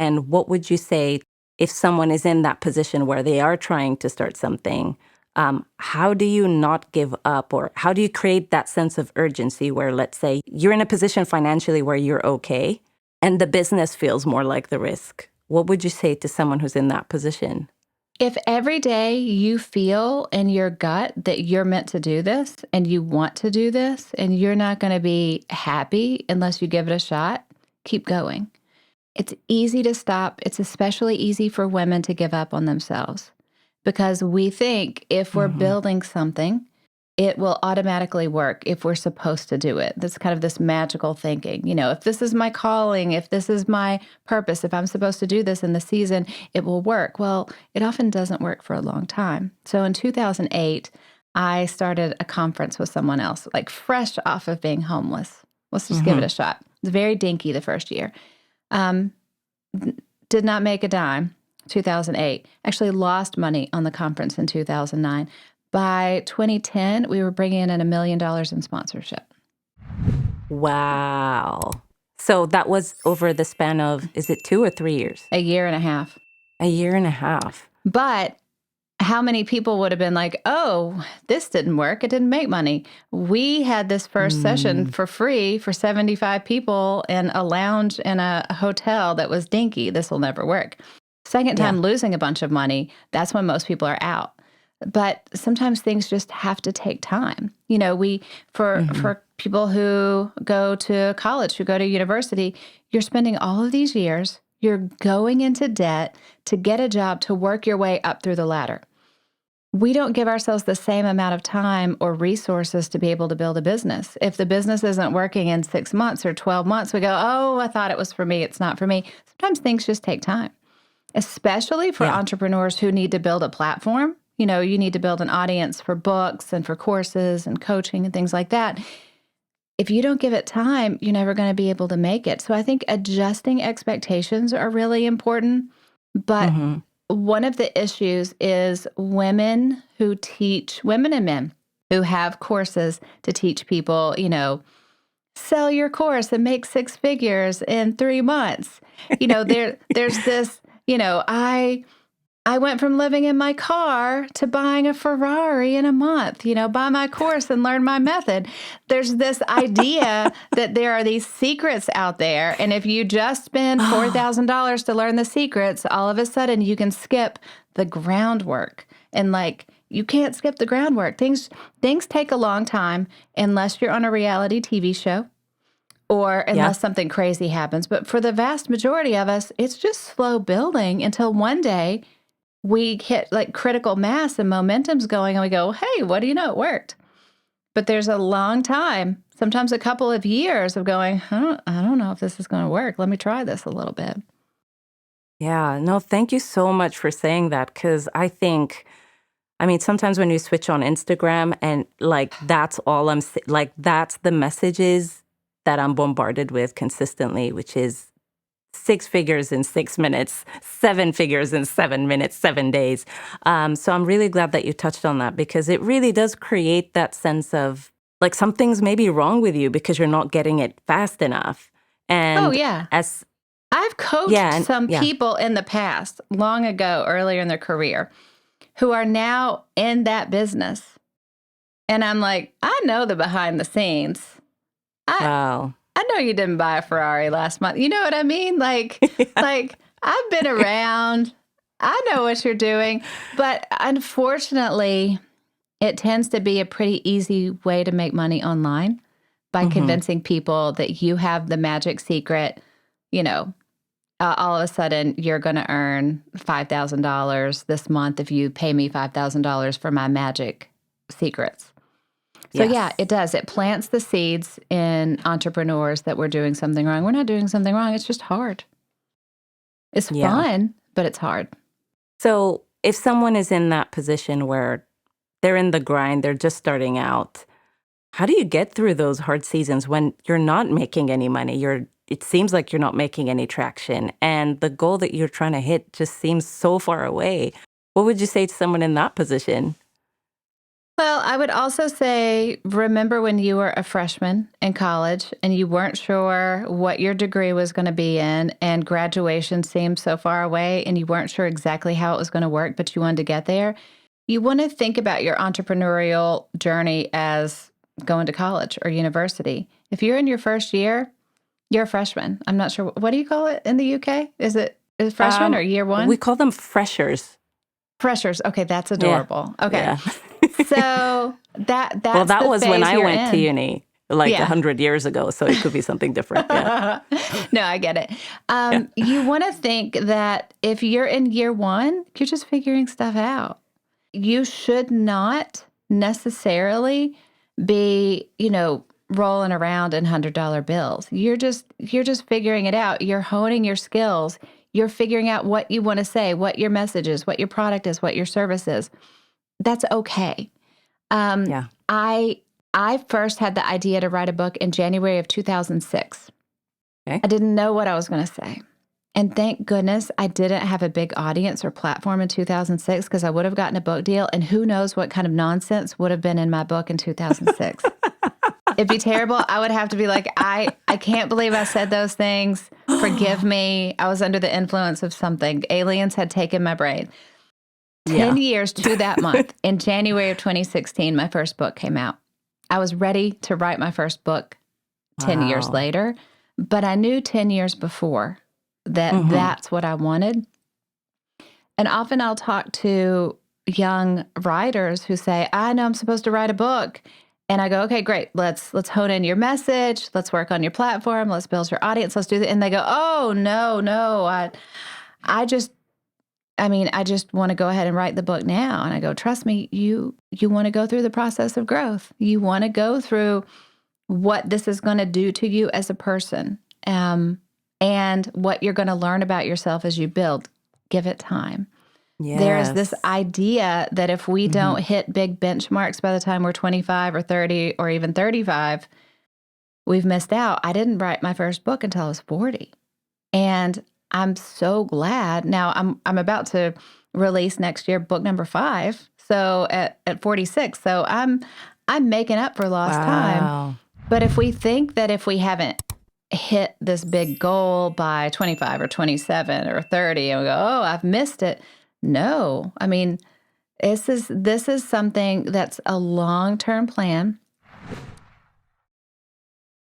And what would you say if someone is in that position where they are trying to start something? How do you not give up, or how do you create that sense of urgency where, let's say, you're in a position financially where you're okay and the business feels more like the risk? What would you say to someone who's in that position? If every day you feel in your gut that you're meant to do this and you want to do this and you're not going to be happy unless you give it a shot, keep going. It's easy to stop. It's especially easy for women to give up on themselves because we think if we're Mm-hmm. building something, it will automatically work if we're supposed to do it. That's kind of this magical thinking. If this is my calling, if this is my purpose, if I'm supposed to do this in the season, it will work. Well, it often doesn't work for a long time. So in 2008, I started a conference with someone else, like fresh off of being homeless. Let's just give it Mm-hmm. a shot. It was very dinky the first year. Um, did not make a dime, 2008. Actually lost money on the conference in 2009. By 2010, we were bringing in $1 million in sponsorship. Wow. So that was over the span of, is it 2 or 3 years? A year and a half. A year and a half. But how many people would have been like, oh, this didn't work. It didn't make money. We had this first session for free for 75 people in a lounge in a hotel that was dinky. This will never work. Second time losing a bunch of money, that's when most people are out. But sometimes things just have to take time. For people who go to college, who go to university, you're spending all of these years, you're going into debt to get a job, to work your way up through the ladder. We don't give ourselves the same amount of time or resources to be able to build a business. If the business isn't working in 6 months or 12 months, we go, oh, I thought it was for me. It's not for me. Sometimes things just take time, especially for entrepreneurs who need to build a platform. You need to build an audience for books and for courses and coaching and things like that. If you don't give it time, you're never going to be able to make it. So I think adjusting expectations are really important. But one of the issues is women and men who have courses to teach people, sell your course and make 6 figures in 3 months. There's this, I went from living in my car to buying a Ferrari in a month, buy my course and learn my method. There's this idea that there are these secrets out there. And if you just spend $4,000 to learn the secrets, all of a sudden you can skip the groundwork. And you can't skip the groundwork. Things take a long time unless you're on a reality TV show or unless something crazy happens. But for the vast majority of us, it's just slow building until one day we hit critical mass and momentum's going and we go, hey, what do you know? It worked. But there's a long time, sometimes a couple of years of going, I don't know if this is going to work. Let me try this a little bit. Yeah, no, thank you so much for saying that, because sometimes when you switch on Instagram and that's all that's the messages that I'm bombarded with consistently, which is 6 figures in 6 minutes, 7 figures in 7 minutes, 7 days. So I'm really glad that you touched on that, because it really does create that sense of something's maybe wrong with you because you're not getting it fast enough. And I've coached some people in the past, long ago, earlier in their career, who are now in that business. And I'm like, I know the behind the scenes. Wow. I know you didn't buy a Ferrari last month. You know what I mean? I've been around. I know what you're doing. But unfortunately, it tends to be a pretty easy way to make money online by convincing people that you have the magic secret. All of a sudden, you're going to earn $5,000 this month if you pay me $5,000 for my magic secrets. So it does. It plants the seeds in entrepreneurs that we're doing something wrong. We're not doing something wrong. It's just hard. It's fun, but it's hard. So if someone is in that position where they're in the grind, they're just starting out, how do you get through those hard seasons when you're not making any money? It seems like you're not making any traction, and the goal that you're trying to hit just seems so far away. What would you say to someone in that position? Well, I would also say, remember when you were a freshman in college and you weren't sure what your degree was going to be in, and graduation seemed so far away and you weren't sure exactly how it was going to work, but you wanted to get there. You want to think about your entrepreneurial journey as going to college or university. If you're in your first year, you're a freshman. I'm not sure. What do you call it in the UK? Is it freshman or year We one? call them freshers. Freshers. Okay, that's Yeah. adorable. Okay. Yeah. So Well, that's that the was when phase I you're went to in. uni, like Yeah. 100 years ago. So it could be something different. Yeah. No, I get it. Yeah. You want to think that if you're in year one, you're just figuring stuff out. You should not necessarily be, rolling around in $100 bills. You're just figuring it out. You're honing your skills. You're figuring out what you want to say, what your message is, what your product is, what your service is. That's okay. Yeah. I first had the idea to write a book in January of 2006. Okay. I didn't know what I was going to say. And thank goodness I didn't have a big audience or platform in 2006, because I would have gotten a book deal, and who knows what kind of nonsense would have been in my book in 2006. It'd be terrible. I would have to be like, I can't believe I said those things. Forgive me. I was under the influence of something. Aliens had taken my brain. 10 Yeah. years to that month, in January of 2016, my first book came out. I was ready to write my first book 10 years Wow. later, but I knew 10 years before that Mm-hmm. that's what I wanted. And often I'll talk to young writers who say, I know I'm supposed to write a book. And I go, okay, great. Let's hone in your message. Let's work on your platform. Let's build your audience. Let's do that. And they go, oh, no. I just want to go ahead and write the book now. And I go, trust me, you want to go through the process of growth. You want to go through what this is going to do to you as a person, and what you're going to learn about yourself as you build. Give it time. There is this Yes. idea that if we don't hit big benchmarks by the time we're 25 or 30 or even 35, we've missed out. I didn't write my first book until I was 40. And I'm so glad. Now I'm about to release next year book number 5. So at 46. So I'm making up for lost time. Wow. But if we think that if we haven't hit this big goal by 25 or 27 or 30 and we go, oh, I've missed it. No. I mean, this is something that's a long-term plan.